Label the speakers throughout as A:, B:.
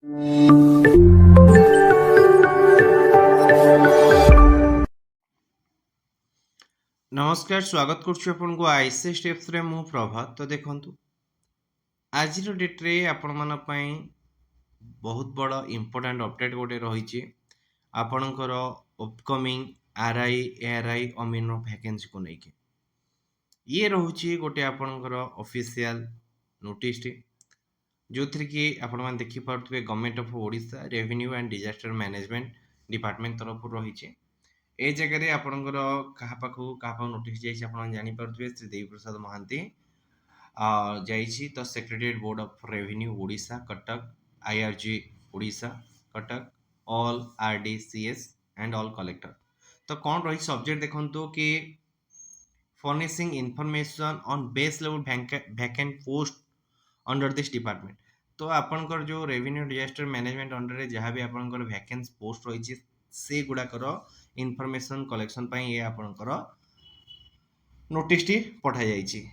A: नमस्कार स्वागत करुँ आईसी स्टेप्स रे मु प्रभात। तो देखूँ आज डेट्रे आपण मान बहुत बड़ इम्पोर्टाट अपडेट गोटे रही आपणकर अपकमिंग आरआई एआरआई अमीन वैकेंसी को लेकिन ये रोचे गोटे आपणकर ऑफिशियल नोटिस जो थी कि आपण मैंने देखिपे government of Odisha revenue and disaster management department तरफ रही ए जगह आपणकर क्या पाखु नोटिस जाइए आप जानीपे श्री देवी प्रसाद महांती जाइए तो secretariat board of revenue Odisha Cuttack IRG Odisha Cuttack all RDCs and all collector. तो कौन रही सब्जेक्ट देखो कि furnishing information on base level vacant post under this department. तो आपनकर जो रेवेन्यू डिजास्टर मैनेजमेंट अंडर रे जहाँ भी आपनकर वैकेंसी पोस्ट रही से गुड़ाकर इनफॉरमेशन कलेक्शन ये आपनकर नोटिस टी पठा जाइए।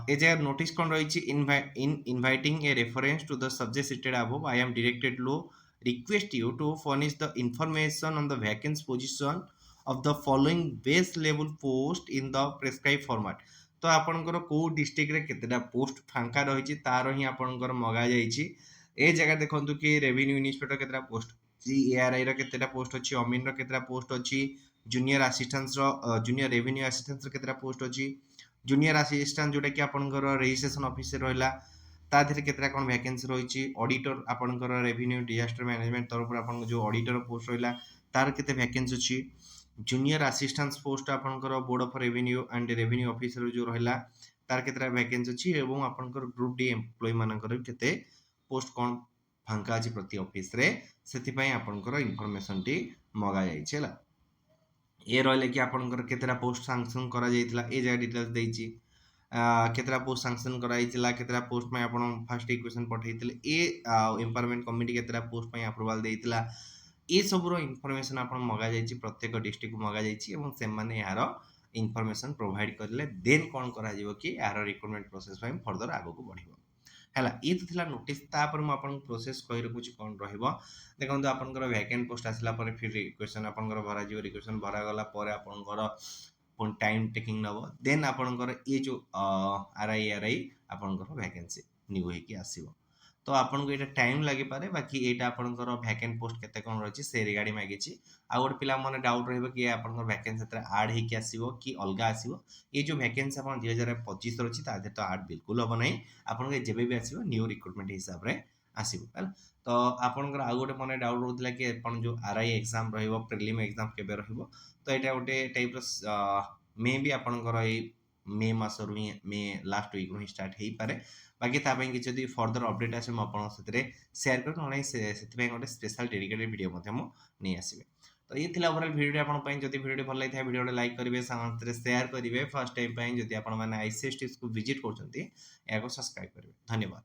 A: ए जगह नोटिस कौन रही in inviting a reference to the subject cited above I am directed लो request you to furnish the information on the vacancy position of the following base level post in the prescribe format. तो आपनकर को district रे केतेटा post फांका रही तार ही आपनकर मगा जाइए। ए जगह देखंतु कि रेवेन्यू इन्स्पेक्टर केतेटा पोस्ट एआरआई रो केतेटा पोस्ट अछि, अमीन रो केतेटा पोस्ट अछि, जूनियर असिस्टेंट रो जूनियर रेवेन्यू असिस्टेंट रो केतेटा पोस्ट अछि, जूनियर असिस्टेंट जोटा कि आपनकर रजिस्ट्रेशन ऑफिस रहिला ता देहरे केतेटा कोन वैकेंसी रहिछि, ऑडिटर आपनकर रेवेन्यू डिजास्टर मैनेजमेंट तरफ आपन जो ऑडिटर पोस्ट रहिला तार केते वैकेंसी अछि, जूनियर असिस्टेंट पोस्ट आपनकर board of revenue and revenue officer जो रहिला तार केतेटा वैकेंसी अछि एवं आपनकर ग्रुप डी एम्प्लॉय मानकर केते पोस्ट कोन फांका अछि प्रति ऑफिस रे सेति पई आपनकर इन्फॉर्मेशन टी मगा जाइछि हला। ये रहिले कि आपनकर केतेटा पोस्ट सैंक्शन करा जाइतिला ए जगह डिटेल्स देइछि, केतेटा पोस्ट सैंक्शन करा जाइतिला, केतेटा पोस्ट में आपण फर्स्ट इक्वेशन पठेइतिले, ए एम्पावरमेंट कमिटी केतेटा पोस्ट में अप्रूवल देइतिला ये सबरो इनफॉरमेशन आपण मगा जाइछि प्रत्येक डिस्ट्रिक्ट को मगा जाइछि एवं से माने यार इनफॉरमेशन प्रोवाइड करले देन कोन करा जिवो कि यार रिक्रूटमेंट प्रोसेस पई फर्दर आगो को बढ़िबो हैला। ये तो थिला नोटिस तापर मु आपन प्रोसेस कहि रखुछि कोन रहिबो देखंतु आपनकर वैकेंट पोस्ट आसिला पर फिर रिक्वेशन आपनकर भरा जिवो रिक्वेशन भरा गला पर आपनकर पुन टाइम टेकिंग नबो देन आपनकर ये जो आरआई आपनकर वैकेंसी न्यू हे कि आसीबो। तो आपन को एटा टाइम लागि पारे बाकी एटा आपनकर वैकेंट पोस्ट केते कोन रहिछि से रिगार्डिंग मागिछि। आ गोटे पिला मने डाउट रहबो कि आपनकर वैकेंसी तरे ऐड हे कि आसीबो कि अलगा आसीबो। ये जो वैकेंसी आपन 2025 रछि ता दे तो ऐड बिल्कुल होबो नै, आपन के जेबे भी आसीबो न्यू रिक्रूटमेंट हिसाब रे आसीबो हैला। तो आपनकर आ गोटे मने डाउट रहउतला कि आपन जो आरआई एग्जाम रहिबो प्रीलिम एग्जाम केबे रहिबो। तो एटा गोटे टाइप रो मे भी आपनकर ए मे मासरु ही मे लास्ट वीक रो स्टार्ट हेई पारे बाकी ता पई कि जदी फर्दर अपडेट आसे म आपन सतरे शेयर कर नै सेति पई गोटे स्पेशल डेडिकेटेड वीडियो मध्ये म नै आसीबे। तो ये थिला ओवरऑल वीडियो आपन पई जदी वीडियो भल लागिथा वीडियो लाइक करिवे सामंतरे शेयर करिवे फर्स्ट टाइम पई जदी आपन माने आईसीएसटी को विजिट करचंती याको सब्सक्राइब करिवे। धन्यवाद।